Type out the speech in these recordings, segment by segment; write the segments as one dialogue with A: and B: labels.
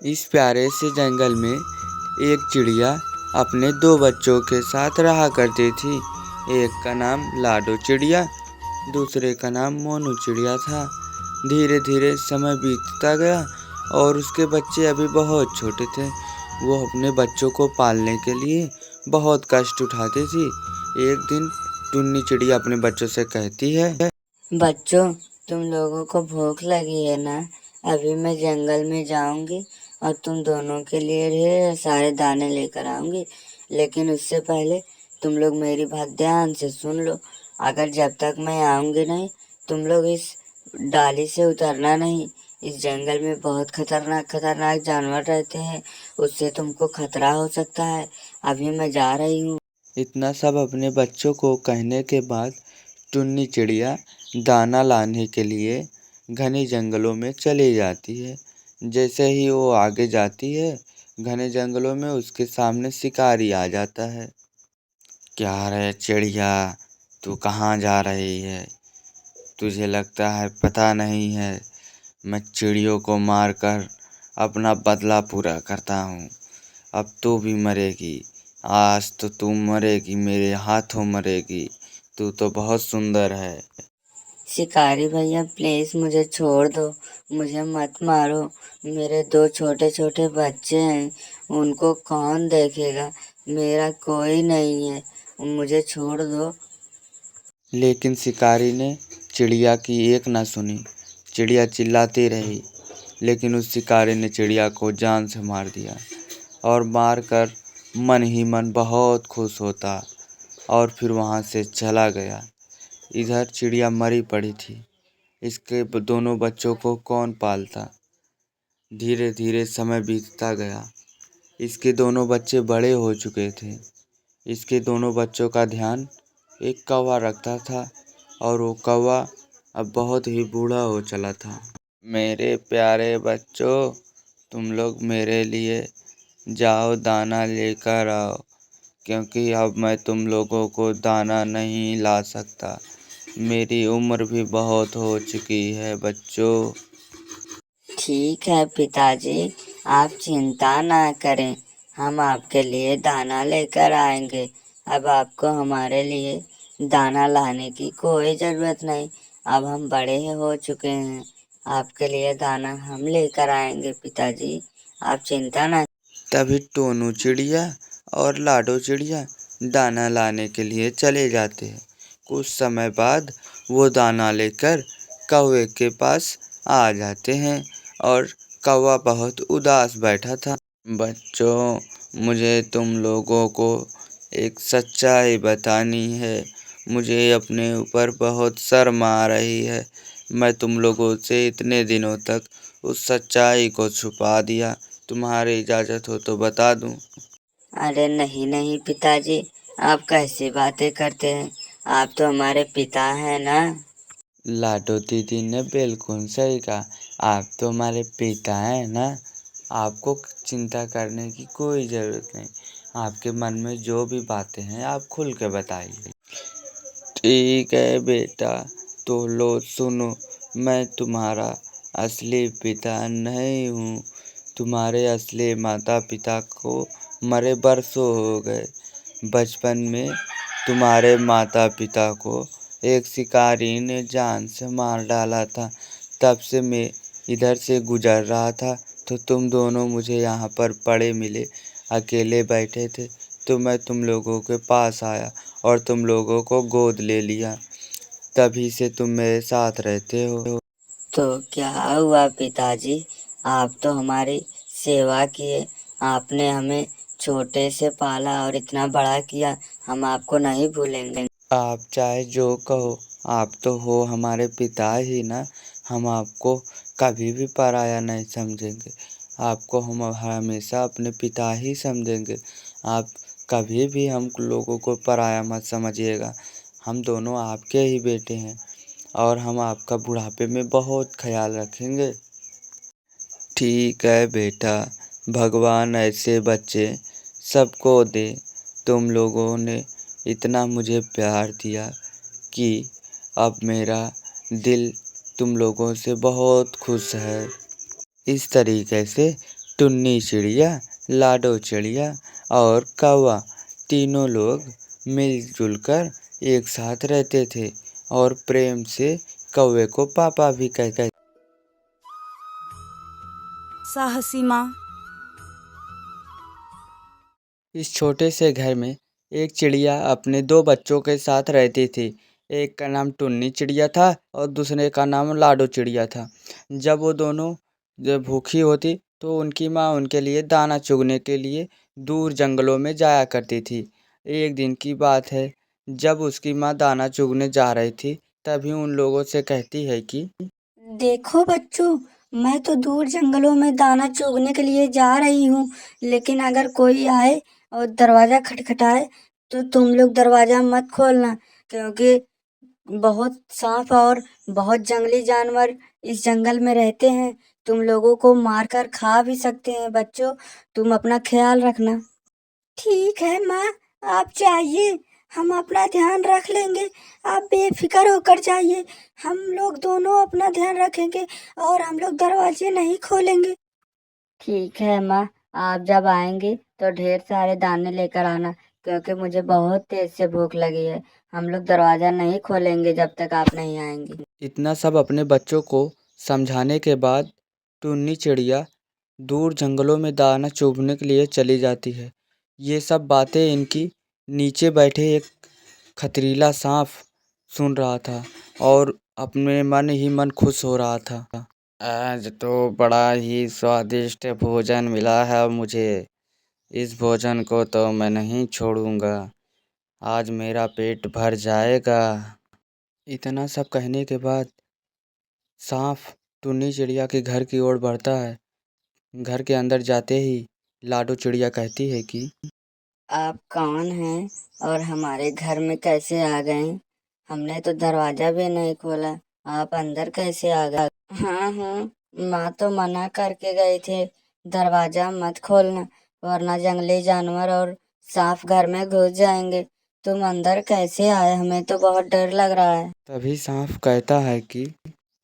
A: इस प्यारे से जंगल में एक चिड़िया अपने दो बच्चों के साथ रहा करती थी। एक का नाम लाडो चिड़िया, दूसरे का नाम मोनू चिड़िया था। धीरे धीरे समय बीतता गया और उसके बच्चे अभी बहुत छोटे थे। वो अपने बच्चों को पालने के लिए बहुत कष्ट उठाती थी। एक दिन टुन्नी चिड़िया अपने बच्चों से कहती है,
B: बच्चों, तुम लोगों को भूख लगी है ना? अभी मैं जंगल में जाऊंगी और तुम दोनों के लिए ढेर सारे दाने लेकर आऊंगी। लेकिन उससे पहले तुम लोग मेरी बात ध्यान से सुन लो। अगर जब तक मैं आऊंगी नहीं, तुम लोग इस डाली से उतरना नहीं। इस जंगल में बहुत खतरनाक खतरनाक जानवर रहते हैं, उससे तुमको खतरा हो सकता है। अभी मैं जा रही हूँ।
A: इतना सब अपने बच्चों को कहने के बाद टुन्नी चिड़िया दाना लाने के लिए घने जंगलों में चली जाती है। जैसे ही वो आगे जाती है, घने जंगलों में उसके सामने शिकारी आ जाता है। क्या रे चिड़िया, तू कहाँ जा रही है? तुझे लगता है पता नहीं है, मैं चिड़ियों को मारकर अपना बदला पूरा करता हूँ। अब तू भी मरेगी। आज तो तू मरेगी, मेरे हाथों मरेगी। तू तो बहुत सुंदर है।
B: शिकारी भैया, प्लीज मुझे छोड़ दो। मुझे मत मारो। मेरे दो छोटे छोटे बच्चे हैं, उनको कौन देखेगा? मेरा कोई नहीं है, मुझे छोड़ दो।
A: लेकिन शिकारी ने चिड़िया की एक ना सुनी। चिड़िया चिल्लाती रही, लेकिन उस शिकारी ने चिड़िया को जान से मार दिया और मारकर मन ही मन बहुत खुश होता और फिर वहाँ से चला गया। इधर चिड़िया मरी पड़ी थी। इसके दोनों बच्चों को कौन पालता? धीरे धीरे समय बीतता गया। इसके दोनों बच्चे बड़े हो चुके थे। इसके दोनों बच्चों का ध्यान एक कौवा रखता था और वो कौवा अब बहुत ही बूढ़ा हो चला था। मेरे प्यारे बच्चों, तुम लोग मेरे लिए जाओ दाना लेकर आओ, क्योंकि अब मैं तुम लोगों को दाना नहीं ला सकता। मेरी उम्र भी बहुत हो चुकी है बच्चों।
B: ठीक है पिताजी, आप चिंता ना करें। हम आपके लिए दाना लेकर आएंगे। अब आपको हमारे लिए दाना लाने की कोई जरूरत नहीं। अब हम बड़े हो चुके हैं। आपके लिए दाना हम लेकर आएंगे पिताजी, आप चिंता ना।
A: तभी टोनू चिड़िया और लाडो चिड़िया दाना लाने के लिए चले जाते हैं। कुछ समय बाद वो दाना लेकर कौवे के पास आ जाते हैं और कौवा बहुत उदास बैठा था। बच्चों, मुझे तुम लोगों को एक सच्चाई बतानी है। मुझे अपने ऊपर बहुत शर्म आ रही है। मैं तुम लोगों से इतने दिनों तक उस सच्चाई को छुपा दिया। तुम्हारी इजाज़त हो तो बता दूं।
B: अरे नहीं नहीं पिताजी, आप कैसी बातें करते हैं? आप तो हमारे पिता हैं ना।
A: लाडो दीदी ने बिल्कुल सही कहा। आप तो हमारे पिता हैं ना। आपको चिंता करने की कोई ज़रूरत नहीं। आपके मन में जो भी बातें हैं आप खुल के बताइए। ठीक है बेटा, तो लो सुनो। मैं तुम्हारा असली पिता नहीं हूँ। तुम्हारे असली माता पिता को मरे बरसों हो गए। बचपन में तुम्हारे माता पिता को एक शिकारी ने जान से मार डाला था। तब से मैं इधर से गुजर रहा था तो तुम दोनों मुझे यहाँ पर पड़े मिले। अकेले बैठे थे तो मैं तुम लोगों के पास आया और तुम लोगों को गोद ले लिया। तभी से तुम मेरे साथ रहते हो।
B: तो क्या हुआ पिताजी? आप तो हमारी सेवा किए। आपने हमें छोटे से पाला और इतना बड़ा किया। हम आपको नहीं भूलेंगे।
A: आप चाहे जो कहो, आप तो हो हमारे पिता ही ना। हम आपको कभी भी पराया नहीं समझेंगे। आपको हम हमेशा अपने पिता ही समझेंगे। आप कभी भी हम लोगों को पराया मत समझिएगा। हम दोनों आपके ही बेटे हैं और हम आपका बुढ़ापे में बहुत ख्याल रखेंगे। ठीक है बेटा, भगवान ऐसे बच्चे सबको दे। तुम लोगों ने इतना मुझे प्यार दिया कि अब मेरा दिल तुम लोगों से बहुत खुश है। इस तरीके से टुन्नी चिड़िया, लाडो चिड़िया और कौवा तीनों लोग मिलजुल कर एक साथ रहते थे और प्रेम से कौवे को पापा भी कहते।
C: साहसी माँ।
A: इस छोटे से घर में एक चिड़िया अपने दो बच्चों के साथ रहती थी। एक का नाम टुन्नी चिड़िया था और दूसरे का नाम लाडो चिड़िया था। जब वो दोनों जब भूखी होती तो उनकी माँ उनके लिए दाना चुगने के लिए दूर जंगलों में जाया करती थी। एक दिन की बात है, जब उसकी माँ दाना चुगने जा रही थी तभी उन लोगों से कहती है कि
B: देखो बच्चों, मैं तो दूर जंगलों में दाना चुगने के लिए जा रही हूँ, लेकिन अगर कोई आए और दरवाजा खटखटाए तो तुम लोग दरवाजा मत खोलना, क्योंकि बहुत सांप और बहुत जंगली जानवर इस जंगल में रहते हैं। तुम लोगों को मारकर खा भी सकते हैं। बच्चों, तुम अपना ख्याल रखना। ठीक है माँ, आप जाइए, हम अपना ध्यान रख लेंगे। आप बेफिक्र होकर जाइए, हम लोग दोनों अपना ध्यान रखेंगे और हम लोग दरवाजे नहीं खोलेंगे। ठीक है माँ, आप जब आएंगे तो ढेर सारे दाने लेकर आना, क्योंकि मुझे बहुत तेज से भूख लगी है। हम लोग दरवाजा नहीं खोलेंगे जब तक आप नहीं आएंगे।
A: इतना सब अपने बच्चों को समझाने के बाद टुन्नी चिड़िया दूर जंगलों में दाना चुगने के लिए चली जाती है। ये सब बातें इनकी नीचे बैठे एक खतरीला सांप सुन रहा था और अपने मन ही मन खुश हो रहा था। आज तो बड़ा ही स्वादिष्ट भोजन मिला है मुझे। इस भोजन को तो मैं नहीं छोड़ूंगा। आज मेरा पेट भर जाएगा। इतना सब कहने के बाद सांप टुन्नी चिड़िया के घर की ओर बढ़ता है। घर के अंदर जाते ही लाडो चिड़िया कहती है कि
B: आप कौन हैं और हमारे घर में कैसे आ गए? हमने तो दरवाजा भी नहीं खोला, आप अंदर कैसे आ गए? हाँ हाँ, माँ तो मना करके गई थी, दरवाजा मत खोलना वरना जंगली जानवर और सांप घर में घुस जाएंगे। तुम अंदर कैसे आए? हमें तो बहुत डर लग रहा है।
A: तभी सांप कहता है कि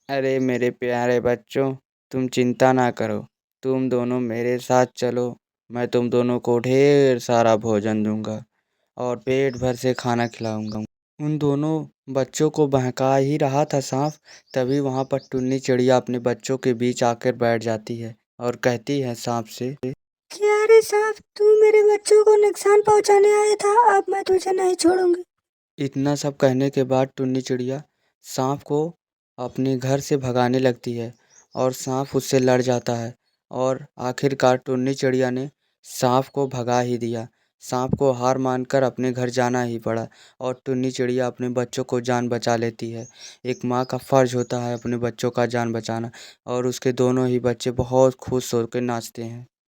A: अरे मेरे प्यारे बच्चों, तुम चिंता ना करो। तुम दोनों मेरे साथ चलो। मैं तुम दोनों को ढेर सारा भोजन दूंगा और पेट भर से खाना खिलाऊंगा। उन दोनों बच्चों को बहका ही रहा था सांप, तभी वहां पर टुन्नी चिड़िया अपने बच्चों के बीच आकर बैठ जाती है और कहती है सांप से,
B: क्या रे सांप, तू मेरे बच्चों को नुकसान पहुंचाने आया था, अब मैं तुझे नहीं छोड़ूंगी।
A: इतना सब कहने के बाद टुन्नी चिड़िया सांप को अपने घर से भगाने लगती है और सांप उससे लड़ जाता है और आखिरकार टुन्नी चिड़िया ने सांप को भगा ही दिया। सांप को हार मानकर अपने घर जाना ही पड़ा और टुन्नी चिड़िया अपने बच्चों को जान बचा लेती है। एक माँ का फर्ज होता है अपने बच्चों का जान बचाना और उसके दोनों ही बच्चे बहुत खुश होकर नाचते हैं।